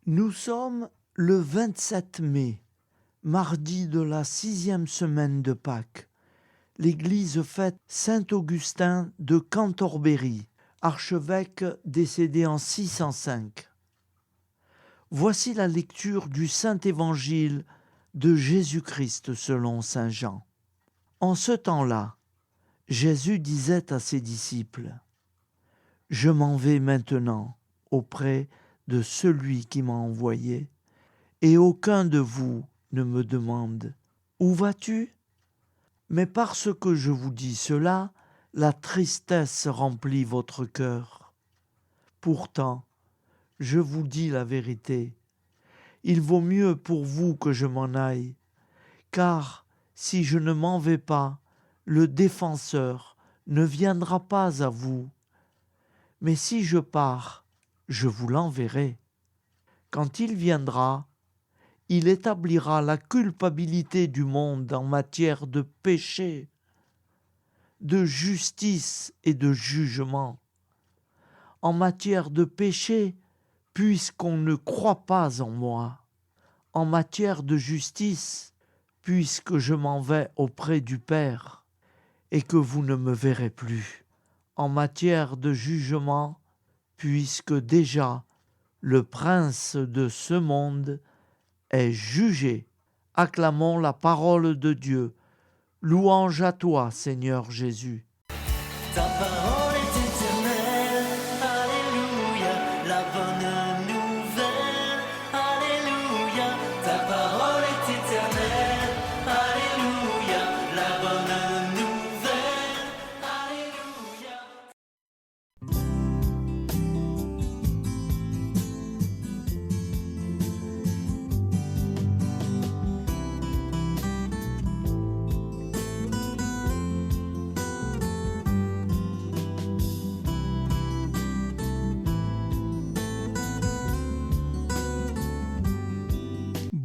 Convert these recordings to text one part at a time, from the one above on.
Nous sommes le 27 mai, mardi de la 6e semaine de Pâques. L'Église fête Saint-Augustin de Cantorbéry, archevêque décédé en 605. Voici la lecture du Saint-Évangile de Jésus-Christ selon saint Jean. En ce temps-là, Jésus disait à ses disciples : « Je m'en vais maintenant auprès de celui qui m'a envoyé, et aucun de vous ne me demande : Où vas-tu ? Mais parce que je vous dis cela, la tristesse remplit votre cœur. Pourtant, je vous dis la vérité, il vaut mieux pour vous que je m'en aille, car si je ne m'en vais pas, le défenseur ne viendra pas à vous. Mais si je pars, je vous l'enverrai. Quand il viendra, il établira la culpabilité du monde en matière de péché, de justice et de jugement. En matière de péché, puisqu'on ne croit pas en moi. En matière de justice, puisque je m'en vais auprès du Père et que vous ne me verrez plus. En matière de jugement, puisque déjà le prince de ce monde est jugé. Acclamons la parole de Dieu. Louange à toi, Seigneur Jésus. Ta parole est éternelle, alléluia, la bonne nouvelle, alléluia. Ta parole est éternelle, alléluia, la bonne nouvelle, alléluia.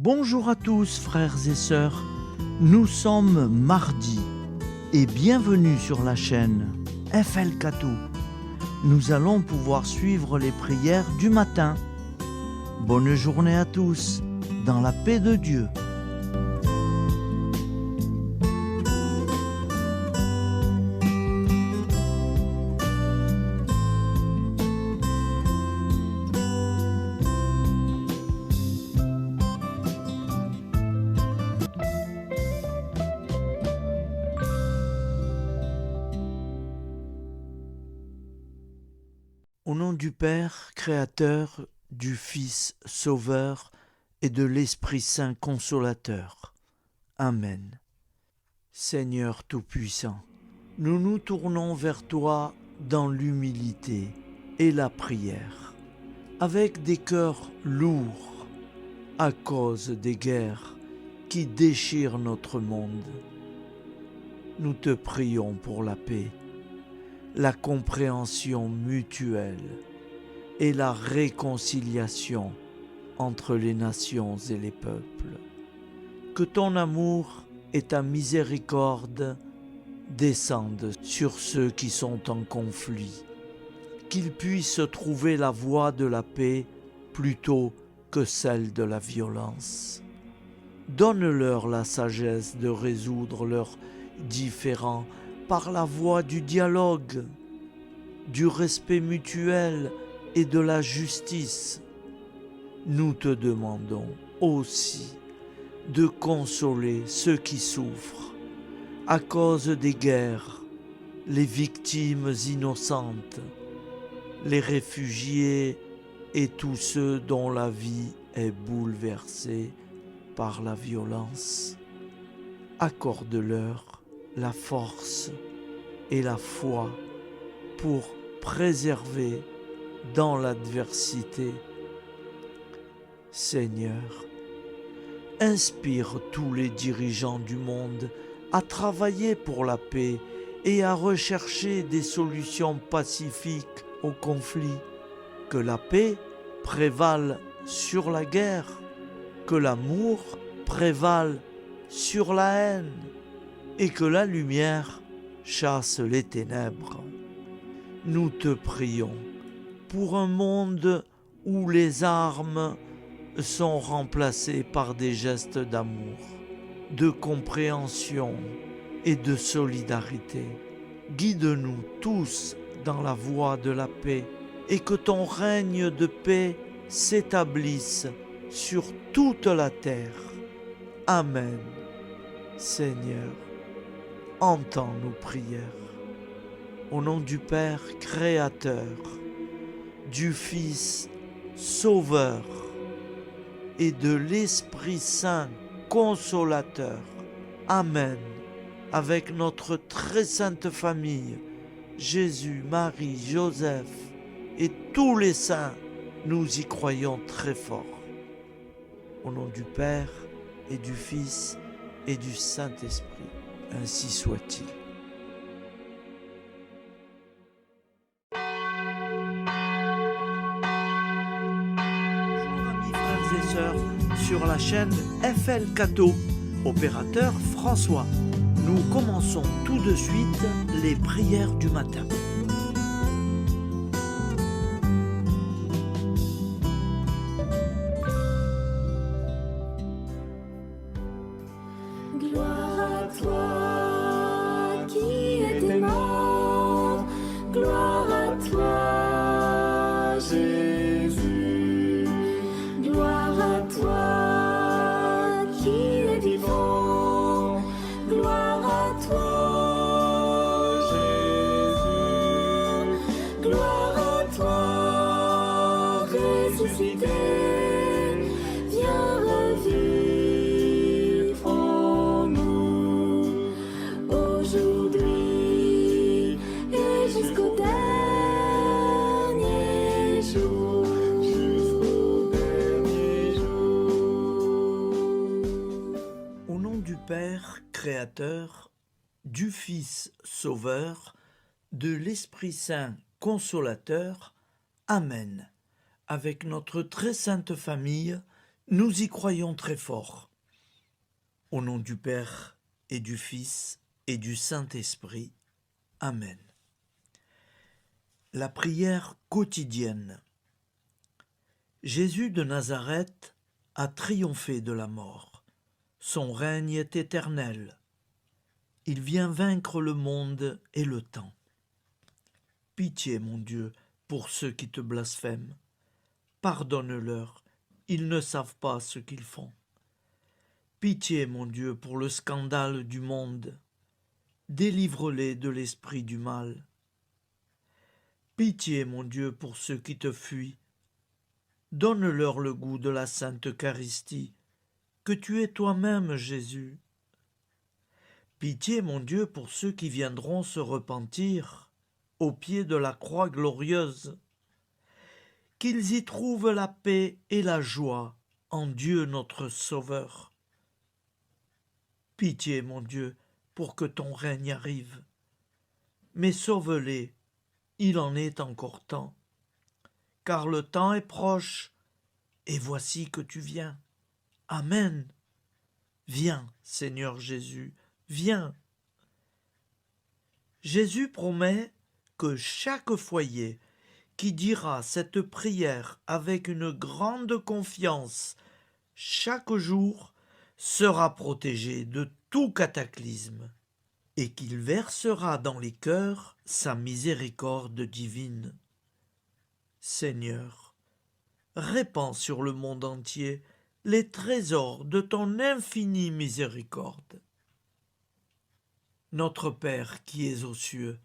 Bonjour à tous, frères et sœurs. Nous sommes mardi et bienvenue sur la chaîne FL Cathou. Nous allons pouvoir suivre les prières du matin. Bonne journée à tous, dans la paix de Dieu. Au nom du Père, Créateur, du Fils, Sauveur et de l'Esprit Saint Consolateur. Amen. Seigneur Tout-Puissant, nous nous tournons vers toi dans l'humilité et la prière, avec des cœurs lourds à cause des guerres qui déchirent notre monde. Nous te prions pour la paix, la compréhension mutuelle et la réconciliation entre les nations et les peuples. Que ton amour et ta miséricorde descendent sur ceux qui sont en conflit, qu'ils puissent trouver la voie de la paix plutôt que celle de la violence. Donne-leur la sagesse de résoudre leurs différends par la voie du dialogue, du respect mutuel et de la justice. Nous te demandons aussi de consoler ceux qui souffrent à cause des guerres, les victimes innocentes, les réfugiés et tous ceux dont la vie est bouleversée par la violence. Accorde-leur la force et la foi pour préserver dans l'adversité. Seigneur, inspire tous les dirigeants du monde à travailler pour la paix et à rechercher des solutions pacifiques aux conflits. Que la paix prévale sur la guerre, que l'amour prévale sur la haine, et que la lumière chasse les ténèbres. Nous te prions pour un monde où les armes sont remplacés par des gestes d'amour, de compréhension et de solidarité. Guide-nous tous dans la voie de la paix et que ton règne de paix s'établisse sur toute la terre. Amen. Seigneur, entends nos prières. Au nom du Père Créateur, du Fils Sauveur et de l'Esprit Saint Consolateur. Amen. Avec notre très sainte famille, Jésus, Marie, Joseph et tous les saints, nous y croyons très fort. Au nom du Père et du Fils et du Saint-Esprit, ainsi soit-il. Bonjour amis frères et sœurs sur la chaîne FL Cato, opérateur François. Nous commençons tout de suite les prières du matin. Gloire à toi qui étais mort, gloire à toi Jésus, gloire à toi qui es vivant, gloire à toi Jésus, gloire à toi ressuscité, viens revivre. Père Créateur, du Fils Sauveur, de l'Esprit Saint Consolateur. Amen. Avec notre très sainte famille, nous y croyons très fort. Au nom du Père et du Fils et du Saint-Esprit. Amen. La prière quotidienne. Jésus de Nazareth a triomphé de la mort. Son règne est éternel. Il vient vaincre le monde et le temps. Pitié, mon Dieu, pour ceux qui te blasphèment. Pardonne-leur, ils ne savent pas ce qu'ils font. Pitié, mon Dieu, pour le scandale du monde. Délivre-les de l'esprit du mal. Pitié, mon Dieu, pour ceux qui te fuient. Donne-leur le goût de la Sainte Eucharistie, que tu es toi-même, Jésus. Pitié, mon Dieu, pour ceux qui viendront se repentir au pied de la croix glorieuse, qu'ils y trouvent la paix et la joie en Dieu notre Sauveur. Pitié, mon Dieu, pour que ton règne arrive. Mais sauve-les, il en est encore temps, car le temps est proche, et voici que tu viens. Amen. Viens, Seigneur Jésus, viens. Jésus promet que chaque foyer qui dira cette prière avec une grande confiance chaque jour sera protégé de tout cataclysme et qu'il versera dans les cœurs sa miséricorde divine. Seigneur, répands sur le monde entier les trésors de ton infinie miséricorde. Notre Père qui es aux cieux,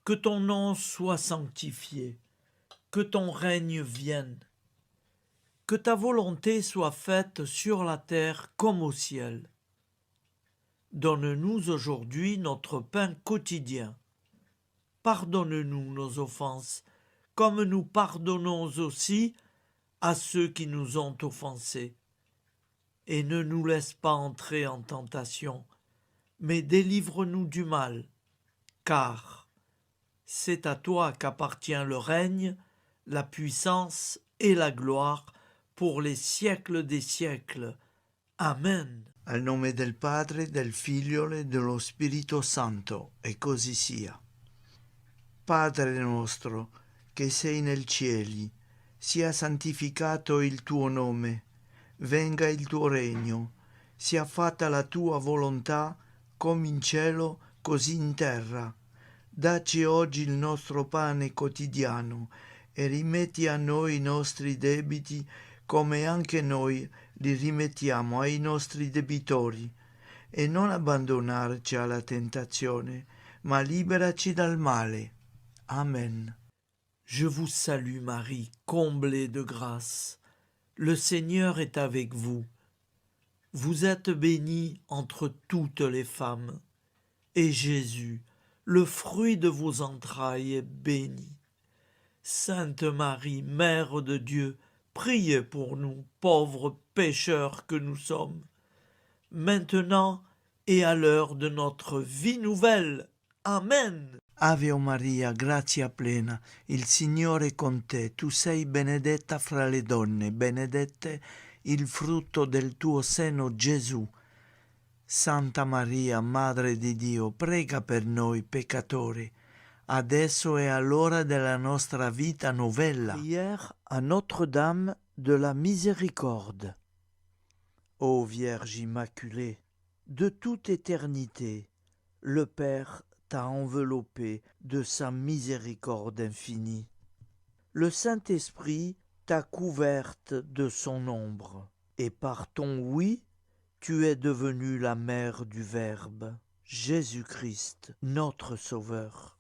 que ton nom soit sanctifié, que ton règne vienne, que ta volonté soit faite sur la terre comme au ciel. Donne-nous aujourd'hui notre pain quotidien. Pardonne-nous nos offenses, comme nous pardonnons aussi à ceux qui nous ont offensés. Et ne nous laisse pas entrer en tentation, mais délivre-nous du mal, car c'est à toi qu'appartient le règne, la puissance et la gloire pour les siècles des siècles. Amen. Al nome del Padre, del Figlio e dello Spirito Santo, e così sia. Padre nostro, che sei nel cieli, sia santificato il tuo nome, venga il tuo regno, sia fatta la tua volontà come in cielo così in terra. Dacci oggi il nostro pane quotidiano e rimetti a noi i nostri debiti come anche noi li rimettiamo ai nostri debitori, e non abbandonarci alla tentazione, ma liberaci dal male. Amen. Je vous salue Marie, comblée de grâce. Le Seigneur est avec vous. Vous êtes bénie entre toutes les femmes, et Jésus, le fruit de vos entrailles, est béni. Sainte Marie, Mère de Dieu, priez pour nous, pauvres pécheurs que nous sommes, maintenant et à l'heure de notre vie nouvelle. Amen. Ave Maria, grazia plena, il Signore è con te, tu sei benedetta fra le donne, benedetto il frutto del tuo seno, Gesù. Santa Maria, Madre di Dio, prega per noi peccatori, adesso e all'ora della nostra vita novella. Prière à Notre-Dame de la Miséricorde. Ô Vierge Immaculée, de toute éternité, le Père t'a enveloppé de sa miséricorde infinie. Le Saint-Esprit t'a couverte de son ombre, et par ton oui, tu es devenue la mère du Verbe, Jésus-Christ, notre Sauveur.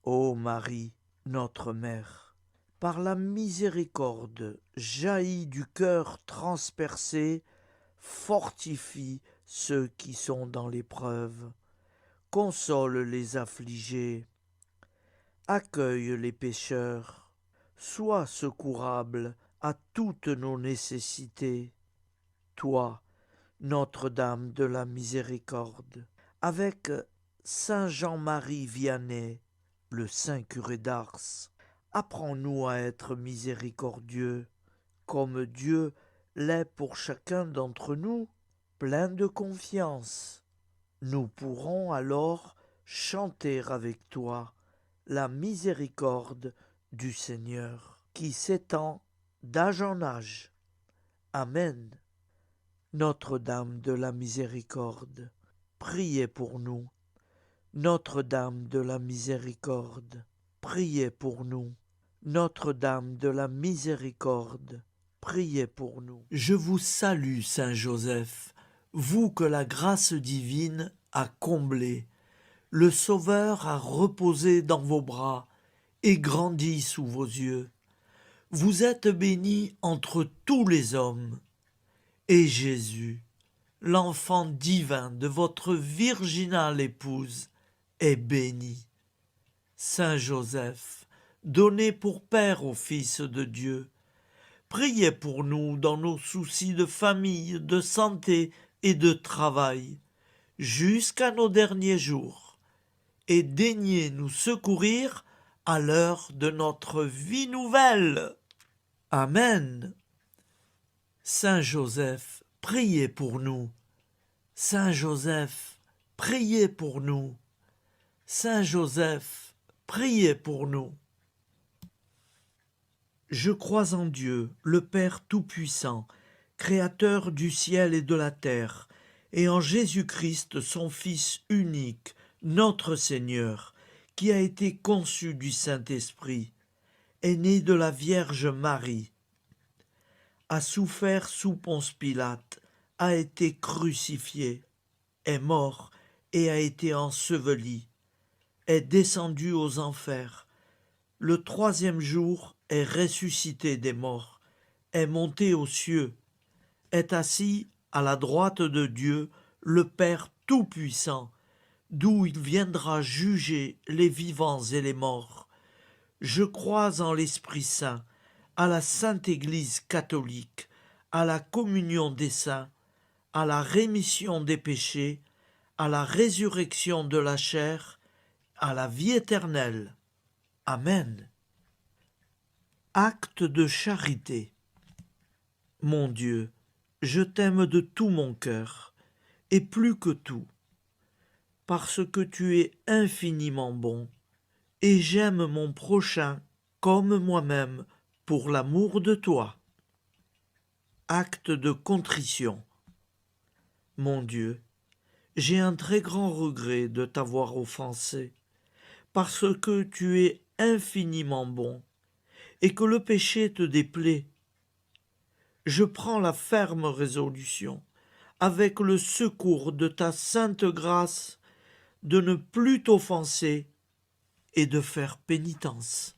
Ô Marie, notre Mère, par la miséricorde jaillie du cœur transpercé, fortifie ceux qui sont dans l'épreuve, console les affligés, accueille les pécheurs, sois secourable à toutes nos nécessités. Toi, Notre-Dame de la Miséricorde, avec Saint Jean-Marie Vianney, le saint curé d'Ars, apprends-nous à être miséricordieux, comme Dieu l'est pour chacun d'entre nous, plein de confiance. Nous pourrons alors chanter avec toi la miséricorde du Seigneur, qui s'étend d'âge en âge. Amen. Notre-Dame de la Miséricorde, priez pour nous. Notre-Dame de la Miséricorde, priez pour nous. Notre-Dame de la Miséricorde, priez pour nous. Je vous salue, Saint Joseph, vous que la grâce divine a comblé. Le Sauveur a reposé dans vos bras et grandi sous vos yeux. Vous êtes bénie entre tous les hommes, et Jésus, l'enfant divin de votre virginale épouse, est béni. Saint Joseph, donné pour père au Fils de Dieu, priez pour nous dans nos soucis de famille, de santé et de travail, jusqu'à nos derniers jours, et daignez nous secourir à l'heure de notre vie nouvelle. Amen. Saint Joseph, priez pour nous. Saint Joseph, priez pour nous. Saint Joseph, priez pour nous. Je crois en Dieu, le Père Tout-Puissant, Créateur du ciel et de la terre, et en Jésus-Christ, son Fils unique, notre Seigneur, qui a été conçu du Saint-Esprit, est né de la Vierge Marie, a souffert sous Ponce Pilate, a été crucifié, est mort et a été enseveli, est descendu aux enfers, le troisième jour est ressuscité des morts, est monté aux cieux, est assis à la droite de Dieu, le Père Tout-Puissant, d'où il viendra juger les vivants et les morts. Je crois en l'Esprit Saint, à la Sainte Église catholique, à la communion des saints, à la rémission des péchés, à la résurrection de la chair, à la vie éternelle. Amen. Acte de charité. Mon Dieu, je t'aime de tout mon cœur, et plus que tout, parce que tu es infiniment bon, et j'aime mon prochain comme moi-même pour l'amour de toi. Acte de contrition. Mon Dieu, j'ai un très grand regret de t'avoir offensé, parce que tu es infiniment bon et que le péché te déplaît. Je prends la ferme résolution, avec le secours de ta sainte grâce, de ne plus t'offenser et de faire pénitence.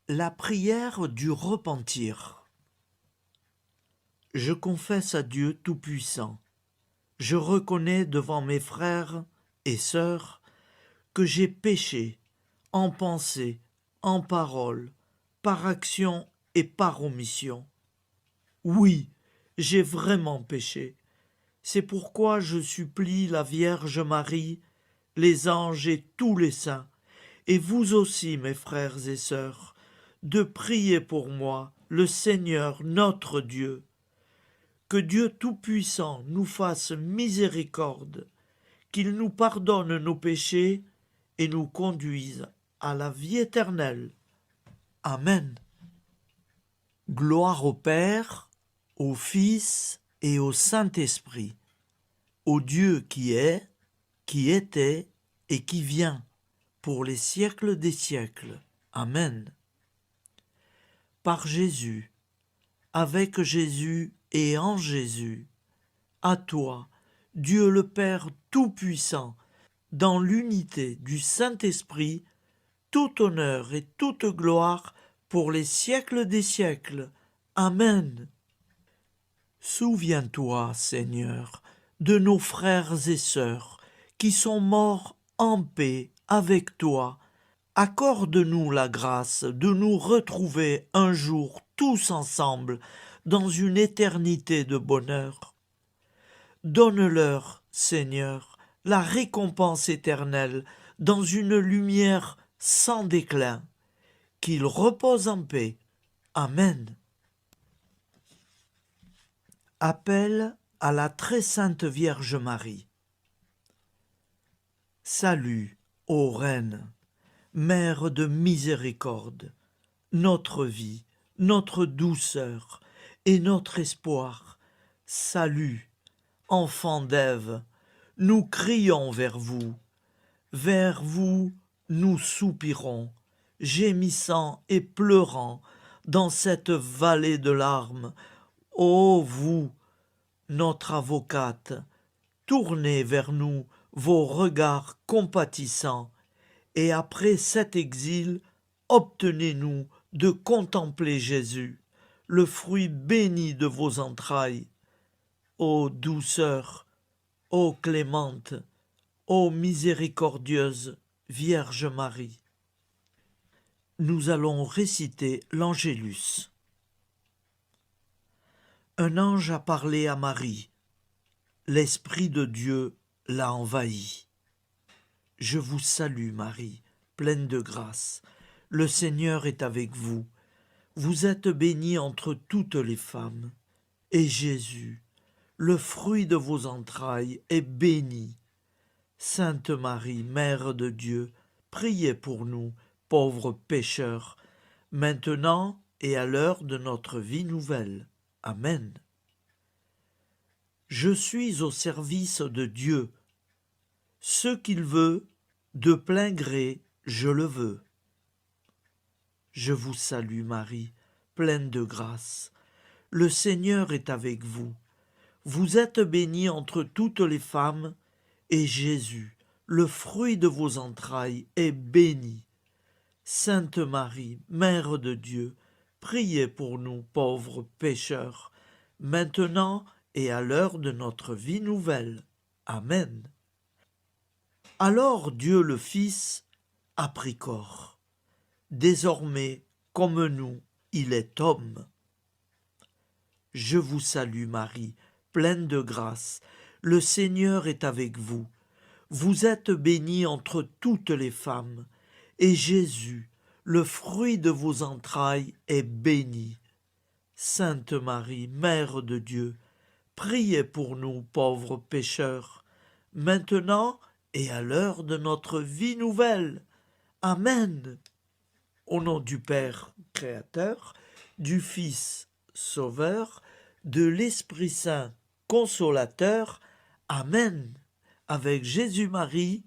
La prière du repentir. Je confesse à Dieu Tout-Puissant. Je reconnais devant mes frères et sœurs que j'ai péché en pensée, en parole, par action et par omission. Oui, j'ai vraiment péché. C'est pourquoi je supplie la Vierge Marie, les anges et tous les saints, et vous aussi, mes frères et sœurs, de prier pour moi, le Seigneur notre Dieu. Que Dieu Tout-Puissant nous fasse miséricorde, qu'il nous pardonne nos péchés et nous conduise à la vie éternelle. Amen. Gloire au Père, au Fils et au Saint-Esprit, au Dieu qui est, qui était et qui vient, pour les siècles des siècles. Amen. Par Jésus, avec Jésus et en Jésus, à toi, Dieu le Père Tout-Puissant, dans l'unité du Saint-Esprit, tout honneur et toute gloire pour les siècles des siècles. Amen. Souviens-toi, Seigneur, de nos frères et sœurs qui sont morts en paix avec toi. Accorde-nous la grâce de nous retrouver un jour tous ensemble dans une éternité de bonheur. Donne-leur, Seigneur, la récompense éternelle dans une lumière sans déclin. Qu'ils reposent en paix. Amen. Appel à la très sainte Vierge Marie. Salut, ô Reine, Mère de miséricorde, notre vie, notre douceur et notre espoir. Salut, enfant d'Ève, nous crions vers vous nous soupirons, gémissant et pleurant dans cette vallée de larmes. Ô vous, notre avocate, tournez vers nous vos regards compatissants, et après cet exil, obtenez-nous de contempler Jésus, le fruit béni de vos entrailles. Ô douceur, ô clémente, ô miséricordieuse Vierge Marie. Nous allons réciter l'Angélus. Un ange a parlé à Marie. L'Esprit de Dieu l'a envahie. Je vous salue, Marie, pleine de grâce. Le Seigneur est avec vous. Vous êtes bénie entre toutes les femmes. Et Jésus, le fruit de vos entrailles, est béni. Sainte Marie, Mère de Dieu, priez pour nous, pauvres pécheurs, maintenant et à l'heure de notre vie nouvelle. Amen. Je suis au service de Dieu. Ce qu'il veut, de plein gré, je le veux. Je vous salue, Marie, pleine de grâce. Le Seigneur est avec vous. Vous êtes bénie entre toutes les femmes, et Jésus, le fruit de vos entrailles, est béni. Sainte Marie, Mère de Dieu, priez pour nous pauvres pécheurs, maintenant et à l'heure de notre vie nouvelle. Amen. Alors Dieu le Fils a pris corps. Désormais, comme nous, il est homme. Je vous salue Marie, pleine de grâce. Le Seigneur est avec vous. Vous êtes bénie entre toutes les femmes, et Jésus, le fruit de vos entrailles, est béni. Sainte Marie, Mère de Dieu, priez pour nous pauvres pécheurs, maintenant et à l'heure de notre vie nouvelle. Amen. Au nom du Père Créateur, du Fils Sauveur, de l'Esprit Saint Consolateur. Amen. Avec Jésus-Marie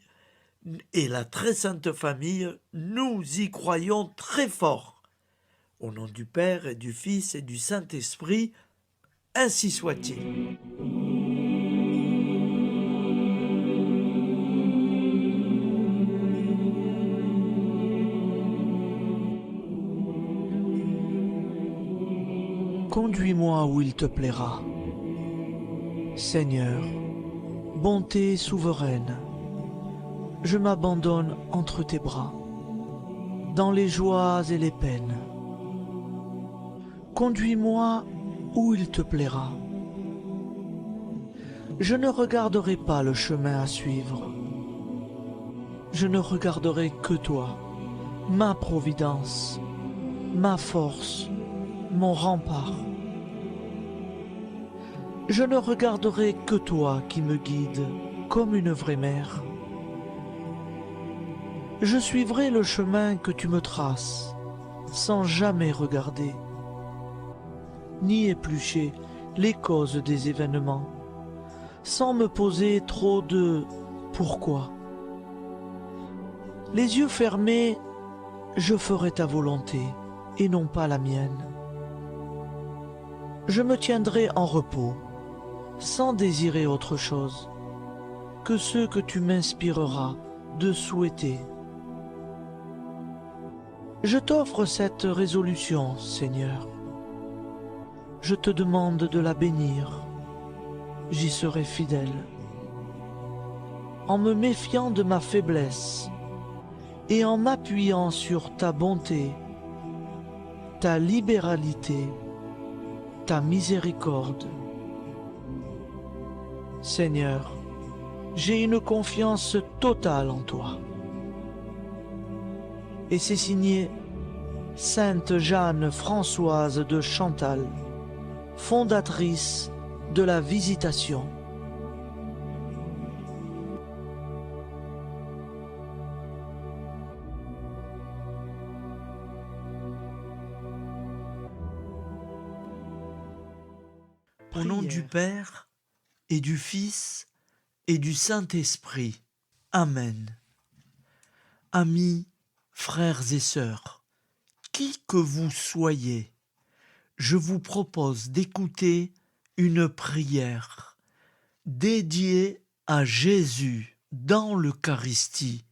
et la très sainte famille, nous y croyons très fort. Au nom du Père et du Fils et du Saint-Esprit, ainsi soit-il. Conduis-moi où il te plaira. Seigneur, bonté souveraine, je m'abandonne entre tes bras, dans les joies et les peines. Conduis-moi où il te plaira. Je ne regarderai pas le chemin à suivre. Je ne regarderai que toi, ma providence, ma force, mon rempart. Je ne regarderai que toi qui me guides comme une vraie mère. Je suivrai le chemin que tu me traces, sans jamais regarder, ni éplucher les causes des événements, sans me poser trop de pourquoi. Les yeux fermés, je ferai ta volonté et non pas la mienne. Je me tiendrai en repos, sans désirer autre chose que ce que tu m'inspireras de souhaiter. Je t'offre cette résolution, Seigneur. Je te demande de la bénir. J'y serai fidèle. En me méfiant de ma faiblesse et en m'appuyant sur ta bonté, ta libéralité, ta miséricorde. Seigneur, j'ai une confiance totale en toi. Et c'est signé Sainte Jeanne Françoise de Chantal, fondatrice de la Visitation. Au nom du Père et du Fils et du Saint-Esprit. Amen. Amis, frères et sœurs, qui que vous soyez, je vous propose d'écouter une prière dédiée à Jésus dans l'Eucharistie,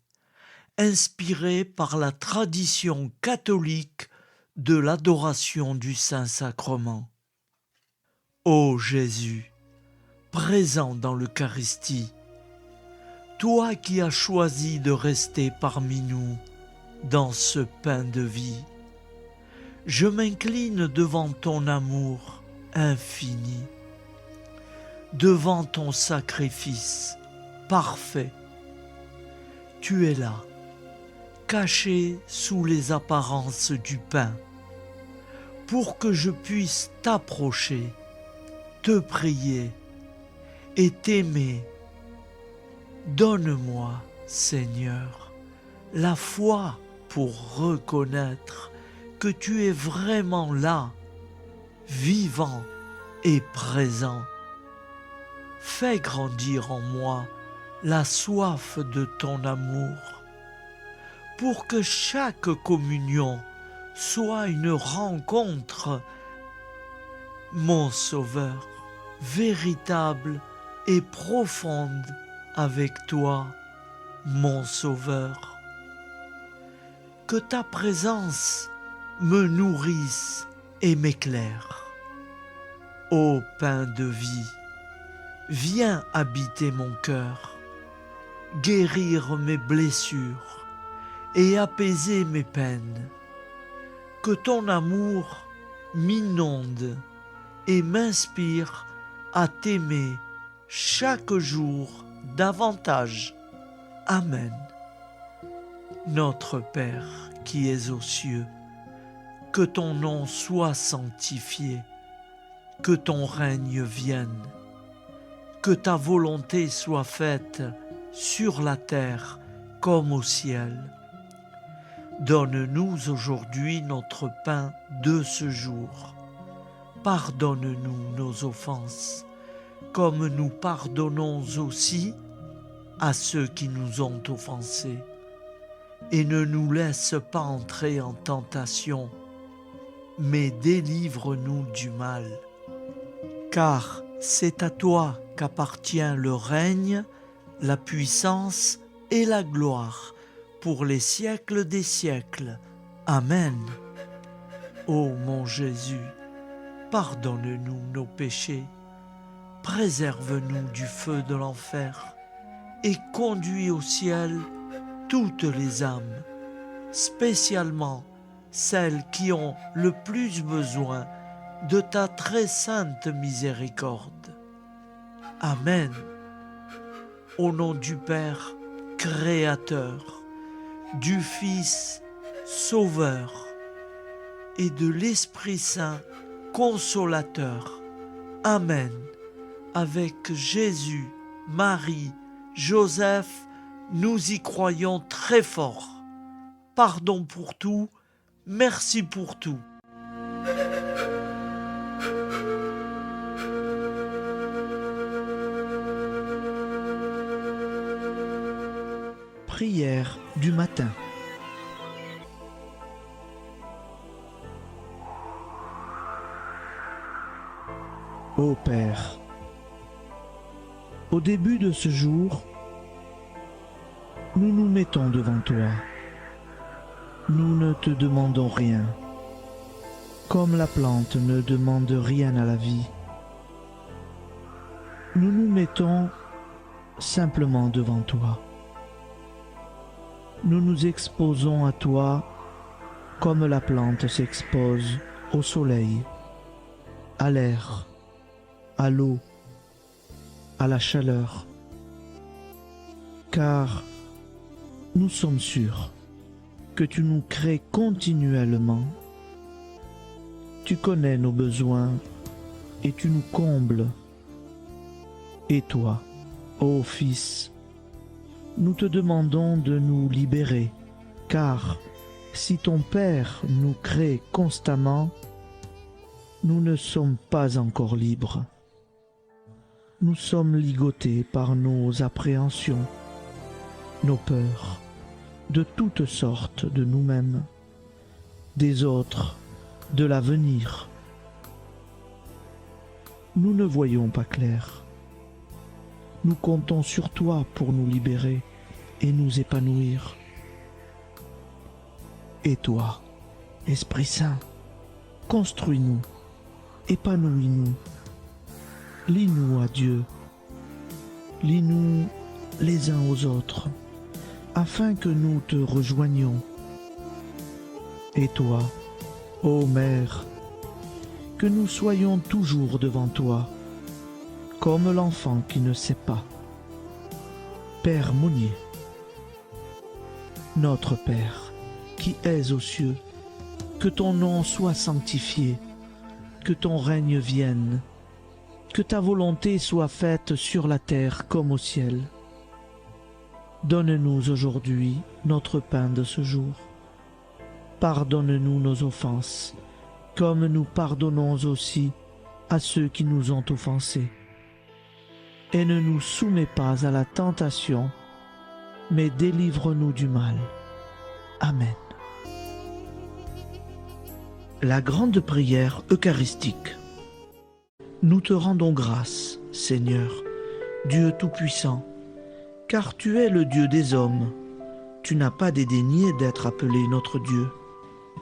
inspirée par la tradition catholique de l'adoration du Saint-Sacrement. Ô Jésus, présent dans l'Eucharistie, toi qui as choisi de rester parmi nous dans ce pain de vie, je m'incline devant ton amour infini, devant ton sacrifice parfait. Tu es là, caché sous les apparences du pain, pour que je puisse t'approcher, te prier et t'aimer. Donne-moi, Seigneur, la foi pour reconnaître que tu es vraiment là, vivant et présent. Fais grandir en moi la soif de ton amour, pour que chaque communion soit une rencontre, mon Sauveur, véritable et profonde avec toi, mon Sauveur. Que ta présence me nourrisse et m'éclaire. Ô pain de vie, viens habiter mon cœur, guérir mes blessures et apaiser mes peines. Que ton amour m'inonde et m'inspire à t'aimer chaque jour davantage. Amen. Notre Père qui es aux cieux, que ton nom soit sanctifié, que ton règne vienne, que ta volonté soit faite sur la terre comme au ciel. Donne-nous aujourd'hui notre pain de ce jour. Pardonne-nous nos offenses, comme nous pardonnons aussi à ceux qui nous ont offensés. Et ne nous laisse pas entrer en tentation, mais délivre-nous du mal. Car c'est à toi qu'appartient le règne, la puissance et la gloire pour les siècles des siècles. Amen. Ô mon Jésus, pardonne-nous nos péchés, préserve-nous du feu de l'enfer et conduis au ciel toutes les âmes, spécialement celles qui ont le plus besoin de ta très sainte miséricorde. Amen. Au nom du Père Créateur, du Fils Sauveur et de l'Esprit Saint Consolateur. Amen. Avec Jésus, Marie, Joseph, nous y croyons très fort. Pardon pour tout, merci pour tout. Prière du matin. Ô Père, au début de ce jour, nous nous mettons devant toi. Nous ne te demandons rien, comme la plante ne demande rien à la vie. Nous nous mettons simplement devant toi. Nous nous exposons à toi comme la plante s'expose au soleil, à l'air, à l'eau, à la chaleur. Car nous sommes sûrs que tu nous crées continuellement. Tu connais nos besoins et tu nous combles. Et toi, ô Fils, nous te demandons de nous libérer, car si ton Père nous crée constamment, nous ne sommes pas encore libres. Nous sommes ligotés par nos appréhensions, nos peurs, de toutes sortes de nous-mêmes, des autres, de l'avenir. Nous ne voyons pas clair. Nous comptons sur toi pour nous libérer et nous épanouir. Et toi, Esprit Saint, construis-nous, épanouis-nous, lie-nous à Dieu, lie-nous les uns aux autres, afin que nous te rejoignions. Et toi, ô Mère, que nous soyons toujours devant toi, comme l'enfant qui ne sait pas. Père Monnier, notre Père, qui es aux cieux, que ton nom soit sanctifié, que ton règne vienne, que ta volonté soit faite sur la terre comme au ciel. Donne-nous aujourd'hui notre pain de ce jour. Pardonne-nous nos offenses, comme nous pardonnons aussi à ceux qui nous ont offensés. Et ne nous soumets pas à la tentation, mais délivre-nous du mal. Amen. La grande prière eucharistique. Nous te rendons grâce, Seigneur, Dieu Tout-Puissant, car tu es le Dieu des hommes. Tu n'as pas dédaigné d'être appelé notre Dieu.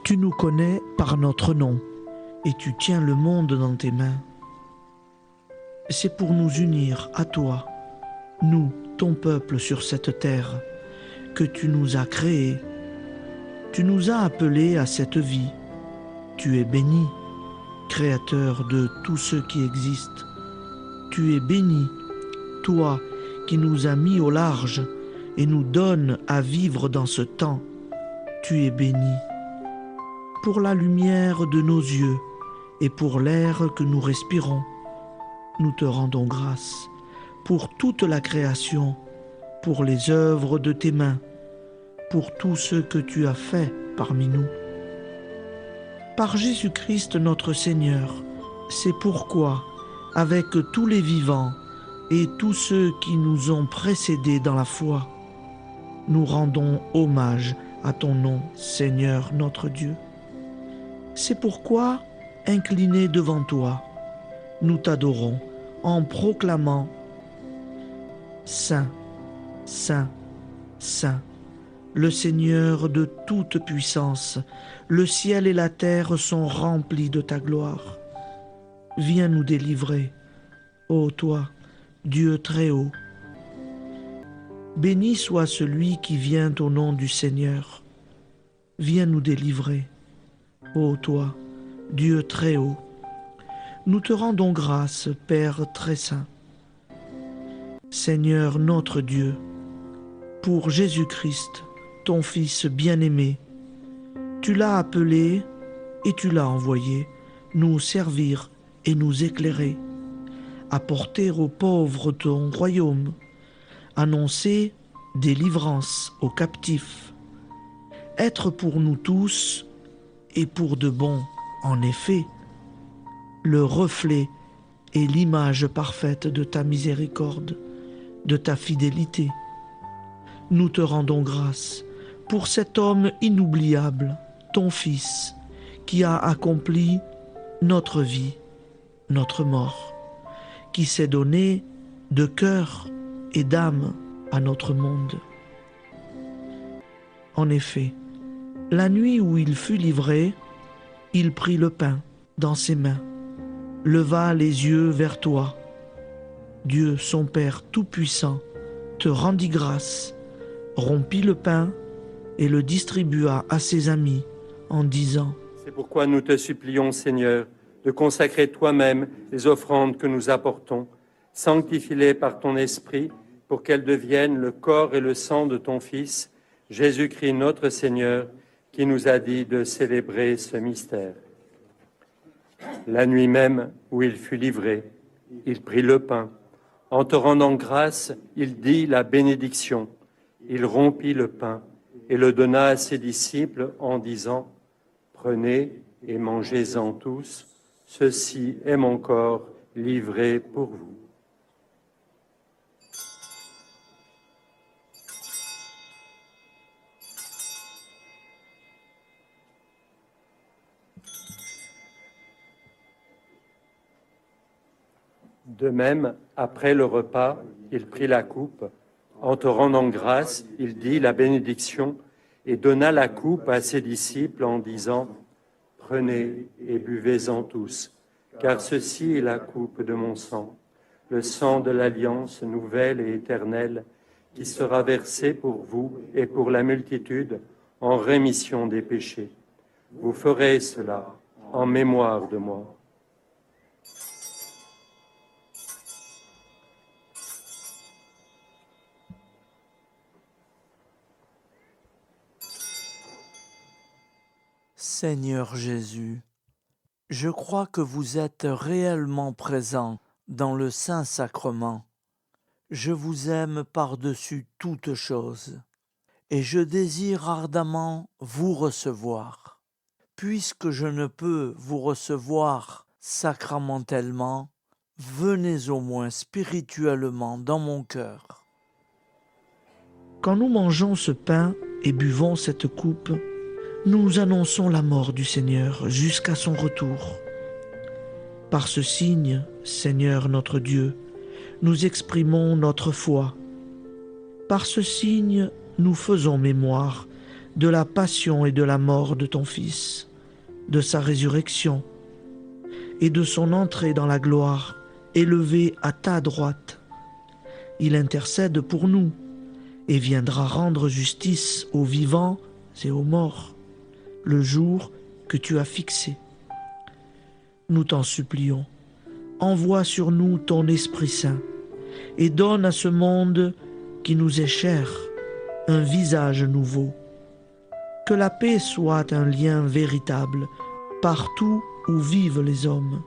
Tu nous connais par notre nom, et tu tiens le monde dans tes mains. C'est pour nous unir à toi, nous, ton peuple sur cette terre, que tu nous as créés. Tu nous as appelés à cette vie. Tu es béni, Créateur de tout ce qui existe. Tu es béni, toi qui nous as mis au large et nous donnes à vivre dans ce temps. Tu es béni. Pour la lumière de nos yeux et pour l'air que nous respirons, nous te rendons grâce. Pour toute la création, pour les œuvres de tes mains, pour tout ce que tu as fait parmi nous. Par Jésus-Christ notre Seigneur, c'est pourquoi, avec tous les vivants et tous ceux qui nous ont précédés dans la foi, nous rendons hommage à ton nom, Seigneur notre Dieu. C'est pourquoi, inclinés devant toi, nous t'adorons en proclamant « Saint, Saint, Saint, le Seigneur de toute puissance, le ciel et la terre sont remplis de ta gloire. Viens nous délivrer, ô toi, Dieu très haut. Béni soit celui qui vient au nom du Seigneur. Viens nous délivrer, ô toi, Dieu très haut. Nous te rendons grâce, Père très saint. Seigneur notre Dieu, pour Jésus-Christ, ton Fils bien-aimé, tu l'as appelé et tu l'as envoyé nous servir et nous éclairer, apporter aux pauvres ton royaume, annoncer délivrance aux captifs, être pour nous tous et pour de bon, en effet, le reflet et l'image parfaite de ta miséricorde, de ta fidélité. Nous te rendons grâce pour cet homme inoubliable, ton Fils, qui a accompli notre vie, notre mort, qui s'est donné de cœur et d'âme à notre monde. En effet, la nuit où il fut livré, il prit le pain dans ses mains, leva les yeux vers toi. Dieu, son Père Tout-Puissant, te rendit grâce, rompit le pain et le distribua à ses amis en disant : C'est pourquoi nous te supplions, Seigneur, de consacrer toi-même les offrandes que nous apportons. Sanctifie-les par ton Esprit pour qu'elles deviennent le corps et le sang de ton Fils, Jésus-Christ notre Seigneur, qui nous a dit de célébrer ce mystère. La nuit même où il fut livré, il prit le pain. En te rendant grâce, il dit la bénédiction. Il rompit le pain et le donna à ses disciples en disant : Prenez et mangez-en tous, ceci est mon corps livré pour vous. De même, après le repas, il prit la coupe. En te rendant grâce, il dit la bénédiction et donna la coupe à ses disciples en disant : Prenez et buvez-en tous, car ceci est la coupe de mon sang, le sang de l'alliance nouvelle et éternelle, qui sera versé pour vous et pour la multitude en rémission des péchés. Vous ferez cela en mémoire de moi. Seigneur Jésus, je crois que vous êtes réellement présent dans le Saint-Sacrement. Je vous aime par-dessus toute chose et je désire ardemment vous recevoir. Puisque je ne peux vous recevoir sacramentellement, venez au moins spirituellement dans mon cœur. Quand nous mangeons ce pain et buvons cette coupe, nous annonçons la mort du Seigneur jusqu'à son retour. Par ce signe, Seigneur notre Dieu, nous exprimons notre foi. Par ce signe, nous faisons mémoire de la passion et de la mort de ton Fils, de sa résurrection et de son entrée dans la gloire, élevé à ta droite. Il intercède pour nous et viendra rendre justice aux vivants et aux morts, le jour que tu as fixé. Nous t'en supplions, envoie sur nous ton Esprit Saint et donne à ce monde qui nous est cher un visage nouveau. Que la paix soit un lien véritable partout où vivent les hommes.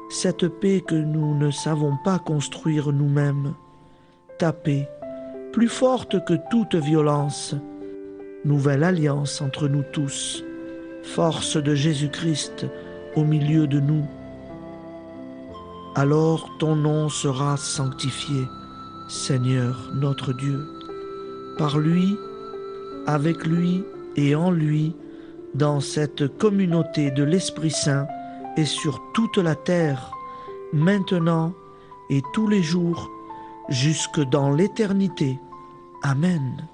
Cette paix que nous ne savons pas construire nous-mêmes, ta paix, plus forte que toute violence, nouvelle alliance entre nous tous, force de Jésus-Christ au milieu de nous. Alors ton nom sera sanctifié, Seigneur notre Dieu. Par lui, avec lui et en lui, dans cette communauté de l'Esprit Saint et sur toute la terre, maintenant et tous les jours, jusque dans l'éternité. Amen.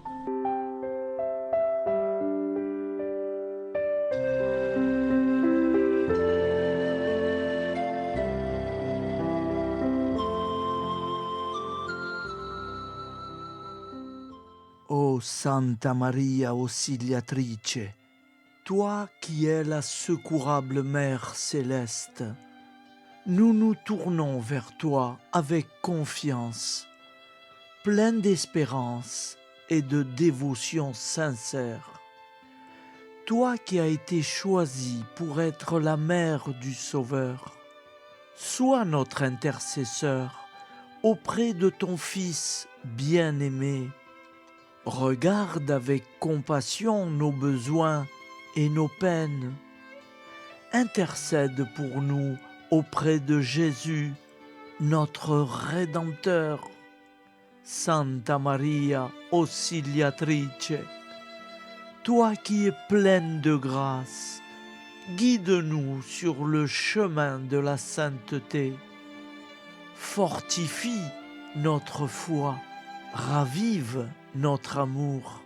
Ô Santa Maria Auxiliatrice, toi qui es la secourable Mère céleste, nous nous tournons vers toi avec confiance, plein d'espérance et de dévotion sincère. Toi qui as été choisie pour être la mère du Sauveur, sois notre intercesseur auprès de ton Fils bien-aimé. Regarde avec compassion nos besoins et nos peines. Intercède pour nous auprès de Jésus, notre Rédempteur. Santa Maria Auxiliatrice, toi qui es pleine de grâce, guide-nous sur le chemin de la sainteté. Fortifie notre foi, ravive notre amour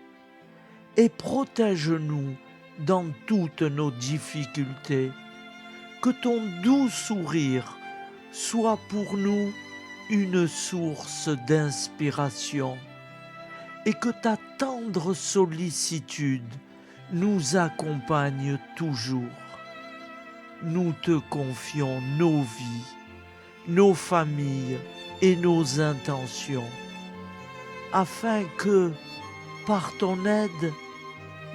et protège-nous dans toutes nos difficultés. Que ton doux sourire soit pour nous une source d'inspiration et que ta tendre sollicitude nous accompagne toujours. Nous te confions nos vies, nos familles et nos intentions, afin que, par ton aide,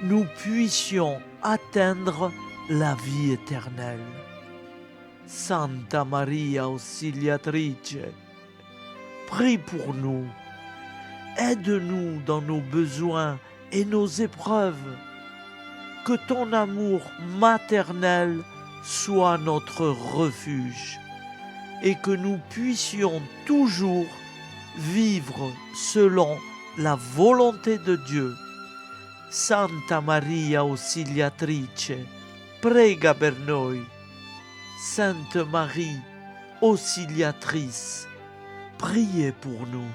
nous puissions atteindre la vie éternelle. Santa Maria Auxiliatrice, prie pour nous, aide-nous dans nos besoins et nos épreuves, que ton amour maternel soit notre refuge et que nous puissions toujours vivre selon la volonté de Dieu. Santa Maria Auxiliatrice, prega per noi. Sainte Marie, Auxiliatrice, priez pour nous.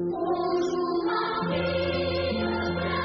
Bonjour Marie,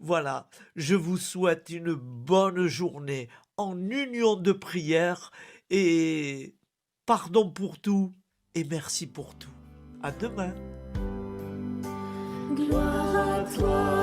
Voilà, je vous souhaite une bonne journée en union de prière et pardon pour tout et merci pour tout. À demain. Gloire à toi,